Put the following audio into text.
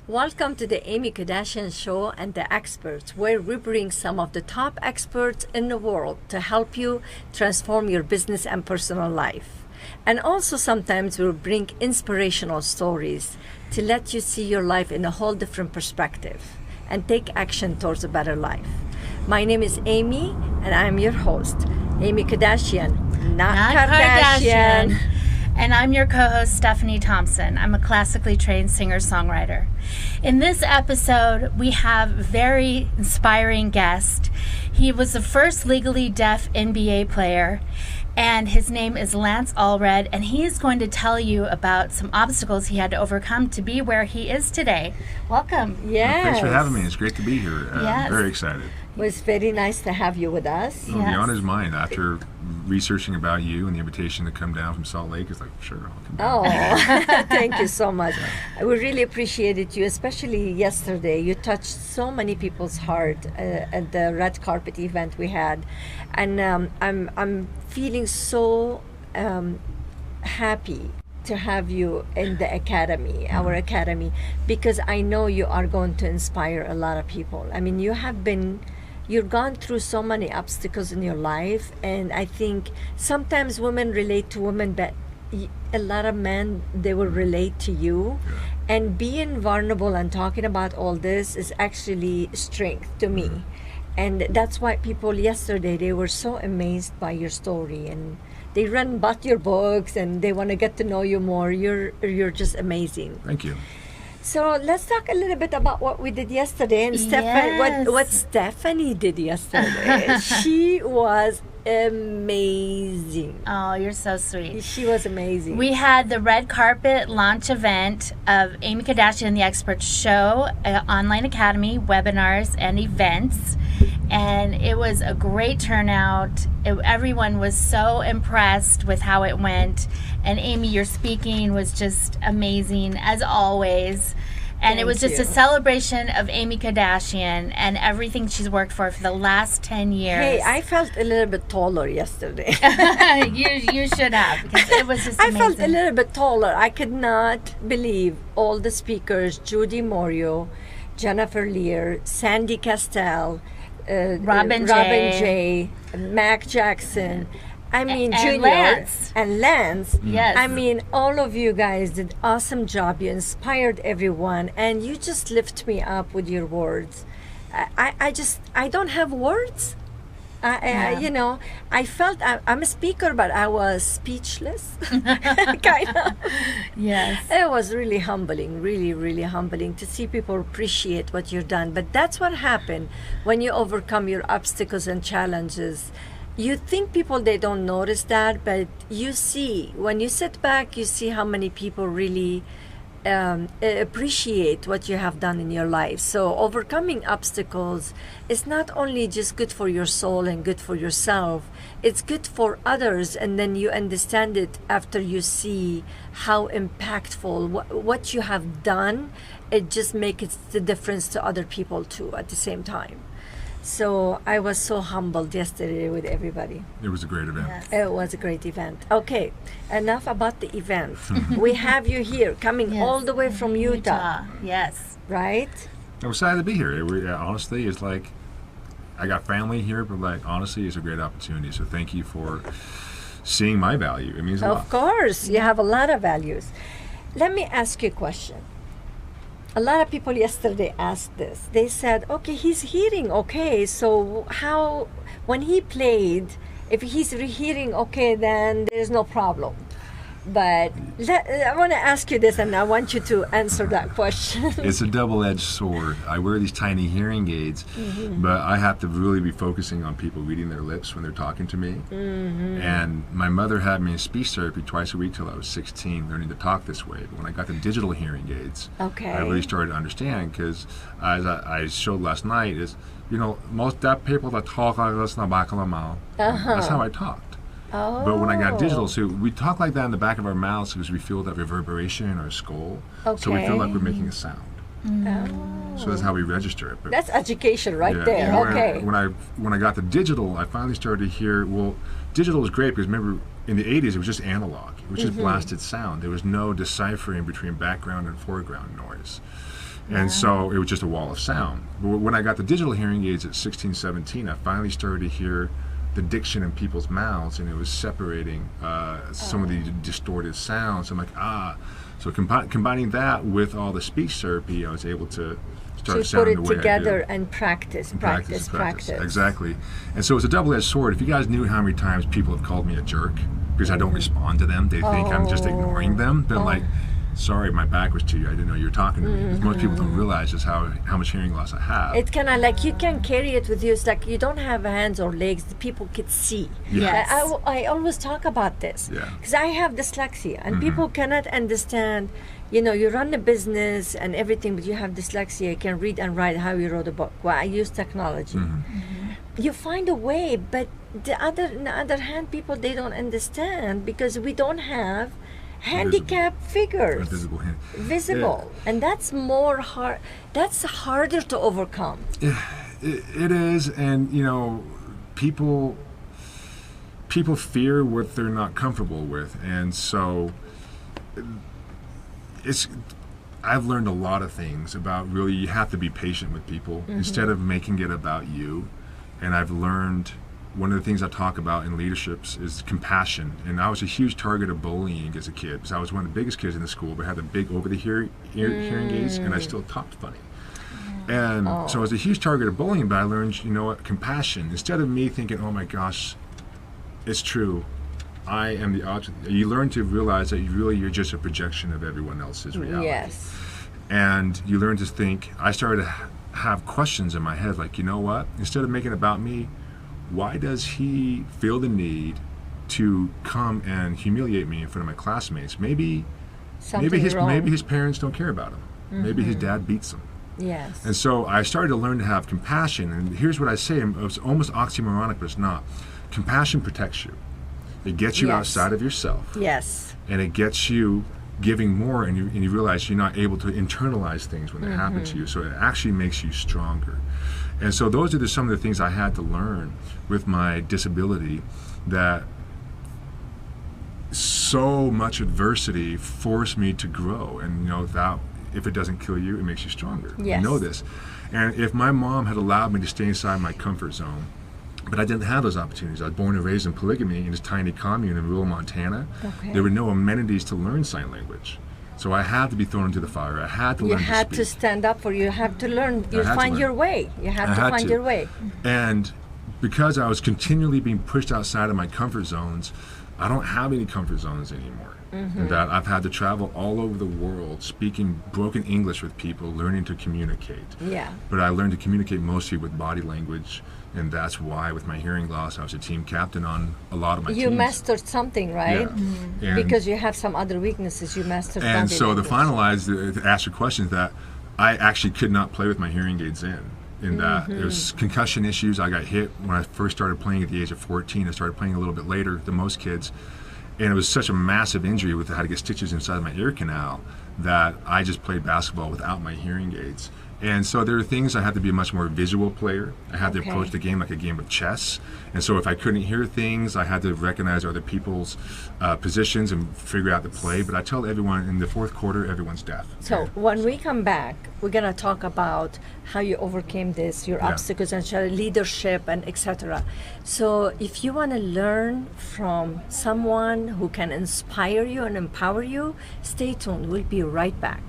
Welcome to the Amy Kodachian Show and the Experts, where we bring some of the top experts in the world to help you transform your business and personal life. And also sometimes we'll bring inspirational stories to let you see your life in a whole different perspective and take action towards a better life. My name is Amy, and I'm your host, Amy Kodachian, not Kardashian. And I'm your co-host, Stephanie Thompson. I'm a classically trained singer-songwriter. In this episode, we have a very inspiring guest. He was the first legally deaf NBA player, and his name is Lance Allred, and he is going to tell you about some obstacles he had to overcome to be where he is today. Welcome. Yes. Well, thanks for having me. It's great to be here. Yes. I'm very excited. It was very nice to have you with us. Well, the honor is mine. After researching about you and the invitation to come down from Salt Lake, it's like, sure, I'll come down. Oh, thank you so much. We really appreciated you, especially yesterday. You touched so many people's heart at the red carpet event we had, and I'm feeling so happy to have you in the academy, our academy, because I know you are going to inspire a lot of people. I mean, you've gone through so many obstacles in your life, and I think sometimes women relate to women, but a lot of men, they will relate to you. Yeah. And being vulnerable and talking about all this is actually strength to me. And that's why people yesterday, they were so amazed by your story, and they ran and bought your books, and they want to get to know you more. You're just amazing. Thank you. So let's talk a little bit about what we did yesterday, and Yes. what Stephanie did yesterday. She was amazing. Oh, you're so sweet. She was amazing. We had the red carpet launch event of Amy Kodachian and the Experts Show, online academy, webinars, and events. And it was a great turnout. Everyone was so impressed with how it went. And Amy, your speaking was just amazing, as always. And it was just a celebration of Amy Kodachian and everything she's worked for the last 10 years. Hey, I felt a little bit taller yesterday. you should have, because it was just amazing. I felt a little bit taller. I could not believe all the speakers, Judy Morio, Jennifer Lear, Sandy Castell, Robin J, Mac Jackson, I mean, and Junior Lance. and Lance. Yes. I mean, all of you guys did awesome job. You inspired everyone, and you just lift me up with your words. I don't have words. I felt I'm a speaker, but I was speechless, kind of. Yes. It was really humbling, really, really humbling to see people appreciate what you've done. But that's what happened when you overcome your obstacles and challenges. You think people, they don't notice that, but you see, when you sit back, you see how many people really appreciate what you have done in your life. So overcoming obstacles is not only just good for your soul and good for yourself, it's good for others, and then you understand it after you see how impactful what you have done. It just makes the difference to other people too at the same time. So I was so humbled yesterday with everybody. It was a great event. Yes. It was a great event. Okay, enough about the event. We have you here, coming all the way from Utah. Yes. Right? I'm excited to be here. Honestly, it's like I got family here, but like honestly, it's a great opportunity. So thank you for seeing my value. It means a lot. Of course, you have a lot of values. Let me ask you a question. A lot of people yesterday asked this. They said, okay, he's hearing okay, so how, when he played, if he's hearing okay, then there's no problem. But I want to ask you this, and I want you to answer that question. It's a double-edged sword. I wear these tiny hearing aids, but I have to really be focusing on people reading their lips when they're talking to me. And my mother had me in speech therapy twice a week till I was 16, learning to talk this way. But when I got the digital hearing aids, I really started to understand, because as I showed last night, is, most deaf people that talk like this, that's how I talked. Oh. But when I got digital, so we talk like that in the back of our mouths because we feel that reverberation in our skull. So we feel like we're making a sound. So that's how we register it. But that's education right there. And Okay. when I got the digital, I finally started to hear. Well, digital is great because remember, in the 80s, it was just analog. It was just blasted sound. There was no deciphering between background and foreground noise. And so it was just a wall of sound. But when I got the digital hearing aids at 16, 17, I finally started to hear the diction in people's mouths, and it was separating some of the distorted sounds. I'm like, So combining that with all the speech therapy, I was able to start sounding the way I do. So you put it together and practice. Exactly. And so it's a double-edged sword. If you guys knew how many times people have called me a jerk because I don't respond to them, they think I'm just ignoring them. They're like, sorry, my back was to you. I didn't know you were talking to me. Because most people don't realize just how much hearing loss I have. It's kind of like you can carry it with you. It's like you don't have hands or legs. The people can see. Yes. I always talk about this. Because I have dyslexia. And people cannot understand, you run a business and everything, but you have dyslexia. You can read and write how you wrote a book. Well, I use technology. You find a way, but on the other hand, people, they don't understand because we don't have handicap figures, visible, and that's more hard. That's harder to overcome. It is, and people fear what they're not comfortable with, and so I've learned a lot of things about really you have to be patient with people instead of making it about you, and I've learned. One of the things I talk about in leaderships is compassion. And I was a huge target of bullying as a kid because I was one of the biggest kids in the school, but had the big over-the-hearing aids, and I still talked funny. And so I was a huge target of bullying, but I learned, compassion. Instead of me thinking, oh my gosh, it's true, I am the object. You learn to realize that you're just a projection of everyone else's reality. Yes. And you learn to think, I started to have questions in my head like, you know what? Instead of making it about me, why does he feel the need to come and humiliate me in front of my classmates? Maybe his parents don't care about him. Maybe his dad beats him. Yes. And so I started to learn to have compassion. And here's what I say, it's almost oxymoronic, but it's not. Compassion protects you. It gets you outside of yourself. Yes. And it gets you giving more, and you realize you're not able to internalize things when they happen to you. So it actually makes you stronger. And so those are some of the things I had to learn with my disability, that so much adversity forced me to grow. And that if it doesn't kill you, it makes you stronger. Yes. You know this. And if my mom had allowed me to stay inside my comfort zone, but I didn't have those opportunities. I was born and raised in polygamy in this tiny commune in rural Montana. Okay. There were no amenities to learn sign language. So I had to be thrown into the fire. I had to learn to speak. You had to stand up for you. You have to learn. You find your way. You have to find your way. And because I was continually being pushed outside of my comfort zones, I don't have any comfort zones anymore. And that I've had to travel all over the world speaking broken English with people, learning to communicate. Yeah. But I learned to communicate mostly with body language, and that's why with my hearing loss I was a team captain on a lot of my teams. You mastered something, right? Yeah. Because you have some other weaknesses, you mastered and body so language. to finalize, to ask your question, that I actually could not play with my hearing aids in that there's concussion issues. I got hit when I first started playing at the age of 14. I started playing a little bit later than most kids. And it was such a massive injury with how to get stitches inside my ear canal that I just played basketball without my hearing aids. And so there are things I had to be a much more visual player. I had to approach the game like a game of chess. And so if I couldn't hear things, I had to recognize other people's positions and figure out the play. But I tell everyone in the fourth quarter, everyone's deaf. So when we come back, we're going to talk about how you overcame this, your obstacles and leadership and etc. So if you want to learn from someone who can inspire you and empower you, stay tuned. We'll be right back.